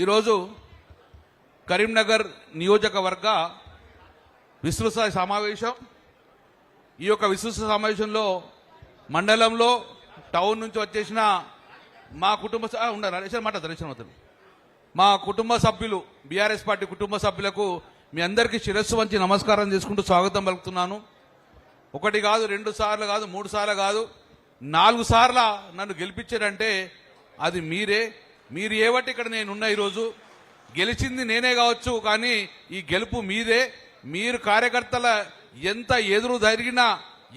ఈరోజు కరీంనగర్ నియోజకవర్గ విస్తృత సమావేశం. ఈ యొక్క విస్తృత సమావేశంలో మండలంలో టౌన్ నుంచి వచ్చేసిన మా కుటుంబ మా కుటుంబ సభ్యులు బీఆర్ఎస్ పార్టీ కుటుంబ సభ్యులకు మీ అందరికీ శిరస్సు వంచి నమస్కారం చేసుకుంటూ స్వాగతం పలుకుతున్నాను. ఒకటి కాదు, 2 సార్లు కాదు, 3 సార్లు కాదు, 4 సార్ల నన్ను గెలిపించారంటే అది మీరే. మీరు ఏవట్టి ఇక్కడ నేనున్నా. ఈరోజు గెలిచింది నేనే కావచ్చు, కానీ ఈ గెలుపు మీదే. మీరు కార్యకర్తల ఎంత ఎదురు జరిగినా,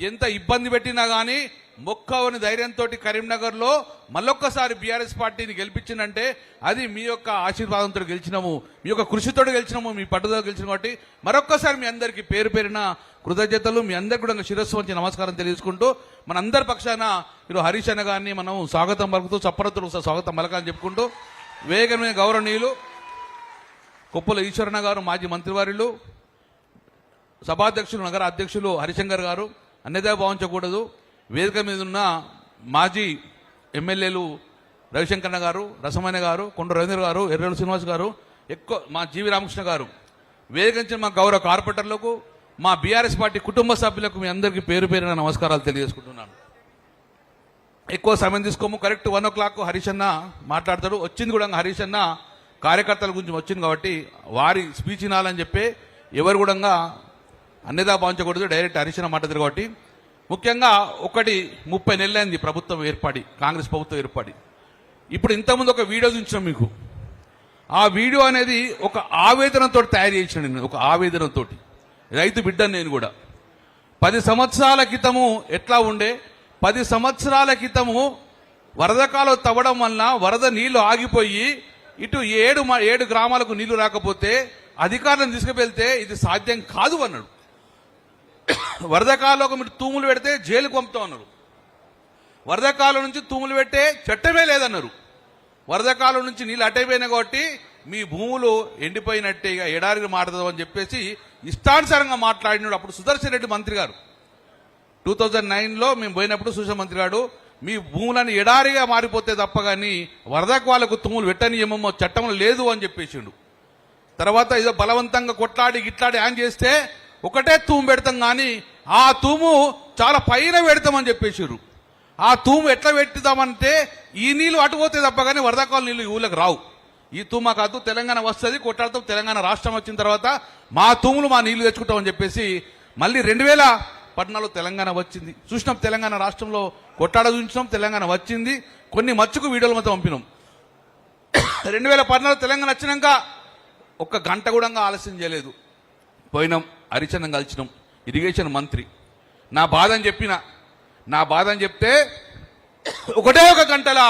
ఎంత ఇబ్బంది పెట్టినా కానీ మొక్కవని ధైర్యంతో కరీంనగర్లో మళ్ళొక్కసారి బీఆర్ఎస్ పార్టీని గెలిపించిందంటే అది మీ యొక్క ఆశీర్వాదంతో గెలిచినాము, మీ యొక్క కృషితో గెలిచినాము, మీ పట్టుదల గెలిచిన కాబట్టి మరొక్కసారి మీ అందరికీ పేరు పేరిన కృతజ్ఞతలు. మీ అందరికీ కూడా శిరస్సు వంచి నమస్కారం తెలియజేసుకుంటూ మన అందరి పక్షాన ఈరోజు హరీష్ అన్న గారిని మనం స్వాగతం పలుకుతూ చప్పరతులు స్వాగతం పలకాలని చెప్పుకుంటూ వేగమైన గౌరవనీయులు కొప్పుల ఈశ్వరన్న గారు, మాజీ మంత్రివర్యులు, సభాధ్యక్షులు, నగర అధ్యక్షులు హరిశంకర్ గారు, అన్యదా భావించకూడదు. వేదిక మీద ఉన్న మాజీ ఎమ్మెల్యేలు రవిశంకరన్న గారు, రసమైన గారు, కొండ రవీంద్ర గారు, ఎర్రలు శ్రీనివాస్ గారు, ఎక్కువ మా జీవి రామకృష్ణ గారు, వేదిక నుంచి మా గౌరవ కార్పొరేటర్లకు, మా బీఆర్ఎస్ పార్టీ కుటుంబ సభ్యులకు మీ అందరికీ పేరు పేరున నమస్కారాలు తెలియజేసుకుంటున్నాను. ఎక్కువ సమయం తీసుకోము. కరెక్ట్ 1 o'clock హరీష్ అన్న మాట్లాడతాడు. వచ్చింది కూడా హరీష్ అన్న కార్యకర్తల గురించి వచ్చింది కాబట్టి వారి స్పీచ్ వినాలని చెప్పి ఎవరు కూడా అన్యదా భావించకూడదు. డైరెక్ట్ హరీష్ అన్న మాట్లాడతారు కాబట్టి ముఖ్యంగా 30 నెలలైంది ప్రభుత్వం ఏర్పడి, కాంగ్రెస్ ప్రభుత్వం ఏర్పడి. ఇప్పుడు ఇంతకుముందు ఒక వీడియో చూపించాం మీకు. ఆ వీడియో అనేది ఒక ఆవేదనతో తయారు చేసిన నేను, ఒక ఆవేదనతో. రైతు బిడ్డను నేను కూడా. 10 సంవత్సరాల క్రితము ఎట్లా ఉండే, 10 సంవత్సరాల క్రితము వరదకాలం తవ్వడం వలన వరద నీళ్లు ఆగిపోయి ఇటు 7 గ్రామాలకు నీళ్లు రాకపోతే అధికారులను తీసుకువెళ్తే ఇది సాధ్యం కాదు అన్నాడు. వరదకాలంలో మీరు తూములు పెడితే జైలుకు పంపుతాం అన్నారు. వరదకాలం నుంచి తూములు పెట్టే చట్టమే లేదన్నారు. వరదకాలం నుంచి నీళ్ళు అట్టయిపోయినాయి కాబట్టి మీ భూములు ఎండిపోయినట్టే, ఇక ఎడారిని మాట్లాడదాం అని చెప్పేసి ఇష్టానుసారంగా మాట్లాడినాడు. అప్పుడు సుదర్శన్ రెడ్డి మంత్రి గారు 2009లో మేము పోయినప్పుడు సుదర్శన్ మంత్రి గారు మీ భూములను ఎడారిగా మారిపోతే తప్ప కానీ వరదకు వాళ్ళకు తూములు పెట్టనియమో చట్టంలో లేదు అని చెప్పేసిండు. తర్వాత ఏదో బలవంతంగా కొట్లాడి గిట్లాడి యాన్ చేస్తే ఒకటే తూము పెడతాం కానీ ఆ తూము చాలా పైన పెడతామని చెప్పేసారు. ఆ తూము ఎట్లా పెట్టుదామంటే ఈ నీళ్లు అటుపోతే తప్ప కానీ వరదకాల నీళ్లు ఈ ఊళ్ళకి రావు. ఈ తూమా కాదు, తెలంగాణ వస్తుంది, కొట్లాడతాం. తెలంగాణ రాష్ట్రం వచ్చిన తర్వాత మా తూములు మా నీళ్లు తెచ్చుకుంటామని చెప్పేసి మళ్ళీ 2014లో తెలంగాణ వచ్చింది. చూసినాం, తెలంగాణ రాష్ట్రంలో కొట్లాడ చూసినాం, తెలంగాణ వచ్చింది. కొన్ని మచ్చుకు వీడియోలు మొత్తం పంపినాం. 2014 తెలంగాణ వచ్చినాక 1 గంట కూడా ఆలస్యం చేయలేదు. పోయినాం, హరిచందన్ కలిసినాం, ఇరిగేషన్ మంత్రి. నా బాధని చెప్తే ఒకటే 1 గంటల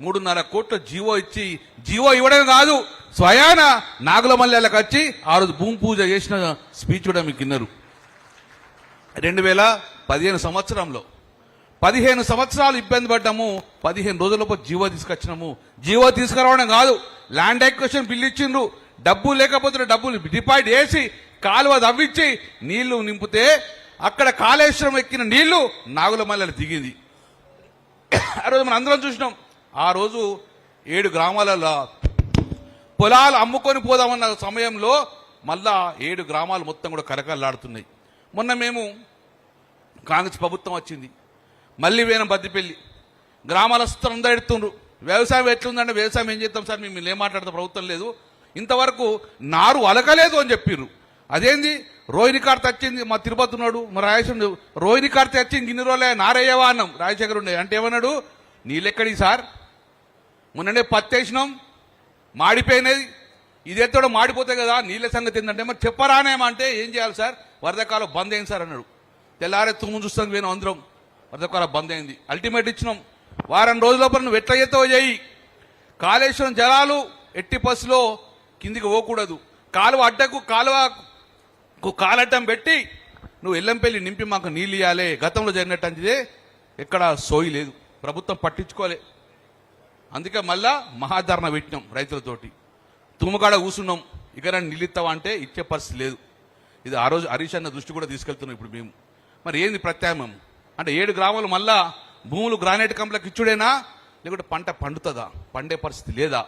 3.5 కోట్ల జీవో ఇచ్చి, జీవో ఇవ్వడం కాదు స్వయాన నాగులమల్లెలకు వచ్చి ఆ రోజు భూమి పూజ చేసిన స్పీచ్ కూడా మీకు విన్నారు. 2015 సంవత్సరంలో 15 సంవత్సరాలు ఇబ్బంది పడ్డాము. 15 రోజులలోపు జీవో తీసుకొచ్చినాము. జీవో తీసుకురావడం కాదు, ల్యాండ్ ఎక్విజిషన్ బిల్లు ఇచ్చిండ్రు. డబ్బు లేకపోతే డబ్బులు డిపాజిట్ చేసి కాలువ తవ్వించి నీళ్లు నింపితే అక్కడ కాళేశ్వరం ఎక్కిన నీళ్లు నాగులమల్లెలు దిగింది. ఆ రోజు మనం అందరం చూసినాం. ఆ రోజు 7 గ్రామాలలో పొలాలు అమ్ముకొని పోదామన్న సమయంలో మళ్ళా 7 గ్రామాలు మొత్తం కూడా కరకలాడుతున్నాయి. మొన్న మేము కాంగ్రెస్ ప్రభుత్వం వచ్చింది, మళ్ళీ వేనం బద్దిపల్లి గ్రామాలస్తులు అందరూ ఎడుతుండ్రు. వ్యవసాయం ఎట్లుందంటే వ్యవసాయం ఏం చేస్తాం సార్, మేము ఏం మాట్లాడతాం, ప్రభుత్వం లేదు, ఇంతవరకు నారు అలకలేదు అని చెప్పిర్రు. అదేంది రోహిణి కార్తె వచ్చింది, మా తిరుపతి ఉన్నాడు, మా రాజేశ్వరుడు, రోహిణి కార్తె వచ్చింది ఇన్ని రోజులే నారయ్యవా అన్నాం. రాజశేఖర్ ఉండే అంటే ఏమన్నాడు, నీళ్ళెక్కడి సార్, మొన్ననే పత్తి వేసినాం మాడిపోయినది, ఇదెత్తడో మాడిపోతాయి కదా, నీళ్ళ సంగతి ఏంటంటే మరి చెప్పరానేమంటే ఏం చేయాలి సార్, వరదకాలం బంద్ అయింది సార్ అన్నాడు. తెల్లారే తుమ్ము చూస్తాను పోయినాం అందరం, వరదకాలం బంద్ అయింది. అల్టిమేట్ ఇచ్చినాం, వారం రోజుల లోపల నువ్వు ఎట్లా చేస్తావో చేయి, కాళేశ్వరం జలాలు ఎట్టి బస్సులో కిందికి పోకూడదు, కాలువ అడ్డకు కాలువకు కాలడ్డం పెట్టి నువ్వు ఎల్లంపల్లి నింపి మాకు నీళ్ళు ఇవ్వాలి. గతంలో జరిగినట్టు అంటే ఎక్కడ సోయి లేదు, ప్రభుత్వం పట్టించుకోలే. అందుకే మళ్ళా మహాధరణ పెట్టినాం రైతులతోటి. తుమ్మకాడ కూర్చున్నాం, ఇక నన్ను నిలిస్తావా అంటే ఇచ్చే పరిస్థితి లేదు. ఇది ఆ రోజు హరీష్ అన్న దృష్టి కూడా తీసుకెళ్తున్నాం ఇప్పుడు మేము. మరి ఏంది ప్రత్యామ్నాయం అంటే 7 గ్రామాలు మళ్ళా భూములు గ్రానైట్ కంప్లకు ఇచ్చుడేనా, లేకుంటే పంట పండుతుందా, పండే పరిస్థితి లేదా?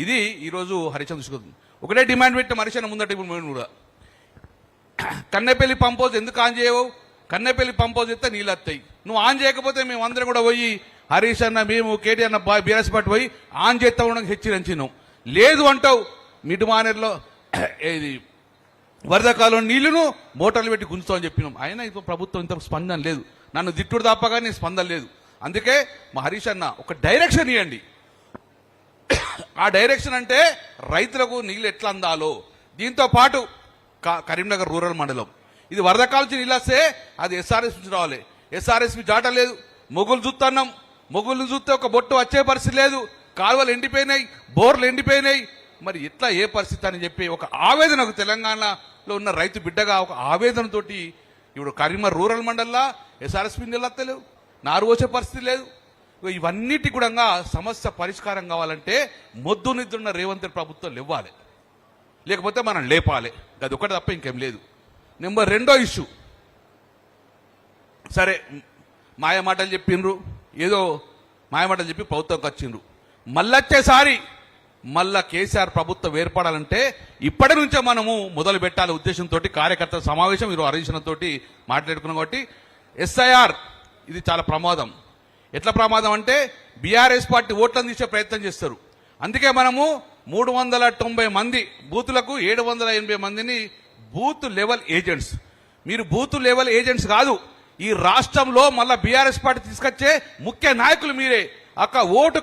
ఇది ఈరోజు హరిచంద్ర దృష్టి. ఒకటే డిమాండ్ పెట్టిన హరిచంద్ర ముందట ఇప్పుడు మేము కూడా కన్నెపల్లి పంప్ హౌస్ ఎందుకు ఆన్ చేయవు? కన్నెపల్లి పంప్ హౌస్ ఎత్తే నీళ్ళు వస్తాయి. నువ్వు ఆన్ చేయకపోతే మేము అందరం కూడా పోయి హరీష్ అన్న, మేము కేటీ అన్న, బీఆర్ఎస్ పార్టీ పోయి ఆన్ చేస్తా ఉండడం హెచ్చరించినాం. లేదు అంటావు. మిడ్ మానేర్లో ఇది వరద కాలం నీళ్లను మోటార్లు పెట్టి గుంజుతామని చెప్పినాం. అయినా ఇప్పుడు ప్రభుత్వం ఇంత స్పందన లేదు. నన్ను దిట్టుడు తప్పగా నీ స్పందన లేదు. అందుకే మా హరీష్ అన్న ఒక డైరెక్షన్ ఇవ్వండి. ఆ డైరెక్షన్ అంటే రైతులకు నీళ్ళు ఎట్లా అందాలో. దీంతో పాటు కరీంనగర్ రూరల్ మండలం ఇది వరద కాల్చి నీళ్ళు వస్తే అది ఎస్ఆర్ఎస్ నుంచి రావాలి. ఎస్ఆర్ఎస్పి జాట లేదు. మొగులు చూస్తున్నాం. మొగులు చూస్తే ఒక బొట్టు వచ్చే పరిస్థితి లేదు. కాలువలు ఎండిపోయినాయి, బోర్లు ఎండిపోయినాయి. మరి ఎట్లా ఏ పరిస్థితి అని చెప్పి ఒక ఆవేదనకు తెలంగాణలో ఉన్న రైతు బిడ్డగా ఒక ఆవేదనతోటి ఇప్పుడు కరీంనగర్ రూరల్ మండలంలో ఎస్ఆర్ఎస్పి నీళ్ళు వస్తలేవు, నారు వచ్చే పరిస్థితి లేదు. ఇవన్నిటి కూడా సమస్య పరిష్కారం కావాలంటే మొద్దు నిద్రున్న రేవంత్ రెడ్డి ప్రభుత్వం లేవాలి, లేకపోతే మనం లేపాలి. అది ఒకటి తప్ప ఇంకేం లేదు. నెంబర్ 2 ఇష్యూ, సరే మాయమాటలు చెప్పిండ్రు, ఏదో మాయమాటలు చెప్పి ప్రభుత్వంకి వచ్చిండ్రు. మళ్ళొచ్చేసారి మళ్ళా కేసీఆర్ ప్రభుత్వం ఏర్పడాలంటే ఇప్పటి నుంచే మనము మొదలు పెట్టాలి ఉద్దేశంతో కార్యకర్తల సమావేశం ఈరోజు హరీశ్తో మాట్లాడుకున్నాం. కాబట్టి ఎస్ఐఆర్ ఇది చాలా ప్రమాదం. ఎట్లా ప్రమాదం అంటే బీఆర్ఎస్ పార్టీ ఓట్లను తీసే ప్రయత్నం చేస్తారు. అందుకే మనము 390 మంది బూతులకు 780 మందిని బూత్ లెవెల్ ఏజెంట్స్. మీరు బూత్ లెవెల్ ఏజెంట్స్ కాదు, ఈ రాష్ట్రంలో మళ్ళా బీఆర్ఎస్ పార్టీ తీసుకొచ్చే ముఖ్య నాయకులు మీరే. అక్కడ ఓటు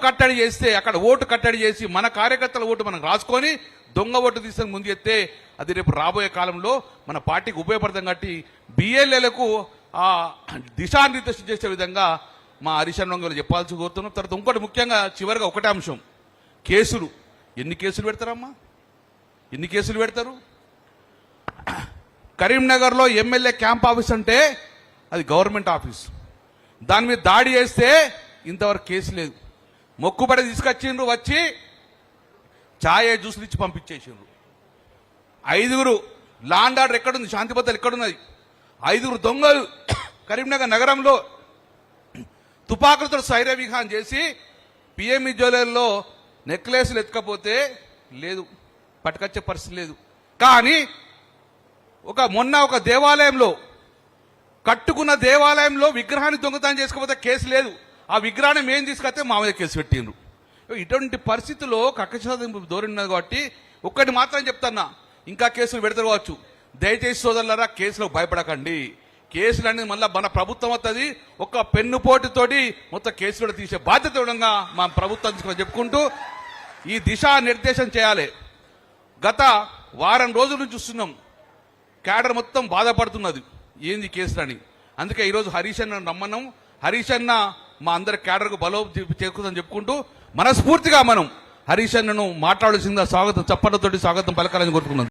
కట్టడి చేసి మన కార్యకర్తల ఓటు మనం రాసుకొని దొంగ ఓటు తీసుకొని ముందు ఎత్తే అది రేపు రాబోయే కాలంలో మన పార్టీకి ఉపయోగపడతాం. కాబట్టి బిఎల్ఏలకు ఆ దిశానిర్దేశం చేసే విధంగా మా హరీష్ అన్న చెప్పాల్సి కోరుతున్నాం. తర్వాత ఇంకోటి ముఖ్యంగా చివరిగా ఒకటే అంశం, కేసులు. ఎన్ని కేసులు పెడతారమ్మా? ఎన్ని కేసులు పెడతారు? కరీంనగర్లో ఎమ్మెల్యే క్యాంప్ ఆఫీస్ అంటే అది గవర్నమెంట్ ఆఫీస్. దాని మీద దాడి చేస్తే ఇంతవరకు కేసు లేదు. మొక్కుబడి తీసుకొచ్చిండ్రు, వచ్చి ఛాయ్ జ్యూసులు ఇచ్చి పంపించేసిండ్రు. 5 లాండ్ ఆర్డర్ ఎక్కడుంది? శాంతి భద్రతలు ఎక్కడున్నది? 5 దొంగలు కరీంనగర్ నగరంలో తుపాకులతో సైర విహాన్ చేసి పిఎంఈ జ్యువెలర్లో నెక్లెస్లు ఎత్తుకపోతే లేదు, పట్టుకొచ్చే పరిస్థితి లేదు. కానీ మొన్న ఒక దేవాలయంలో కట్టుకున్న దేవాలయంలో విగ్రహాన్ని దొంగతనం చేసుకోకపోతే కేసు లేదు. ఆ విగ్రహాన్ని మేము తీసుకొస్తే మా మీద కేసు పెట్టిండ్రు. ఇటువంటి పరిస్థితుల్లో కక్షసాధింపు ధోరణి ఉన్నది. కాబట్టి ఒక్కటి మాత్రం చెప్తున్నా, ఇంకా కేసులు పెడతారు కావచ్చు. దయచేసి సోదరులారా, కేసులకు భయపడకండి. కేసులు అనేది మళ్ళీ మన ప్రభుత్వం వస్తుంది. ఒక పెన్నుపోటుతోటి మొత్తం కేసులు కూడా తీసే బాధ్యత ఉండగా మా ప్రభుత్వం తీసుకుని చెప్పుకుంటూ ఈ దిశా నిర్దేశం చేయాలి. గత వారం రోజుల నుంచి చూస్తున్నాం, క్యాడర్ మొత్తం బాధపడుతున్నది ఏంది కేసులని. అందుకే ఈరోజు హరీష్ అన్న రమ్మన్నాం. హరీష్ అన్న మా అందరి క్యాడర్కు బలో చేకూరని చెప్పుకుంటూ మనస్ఫూర్తిగా మనం హరీష్ అన్నను మాట్లాడాల్సిందిగా చప్పట్లతోటి స్వాగతం పలకాలని కోరుకున్నాం.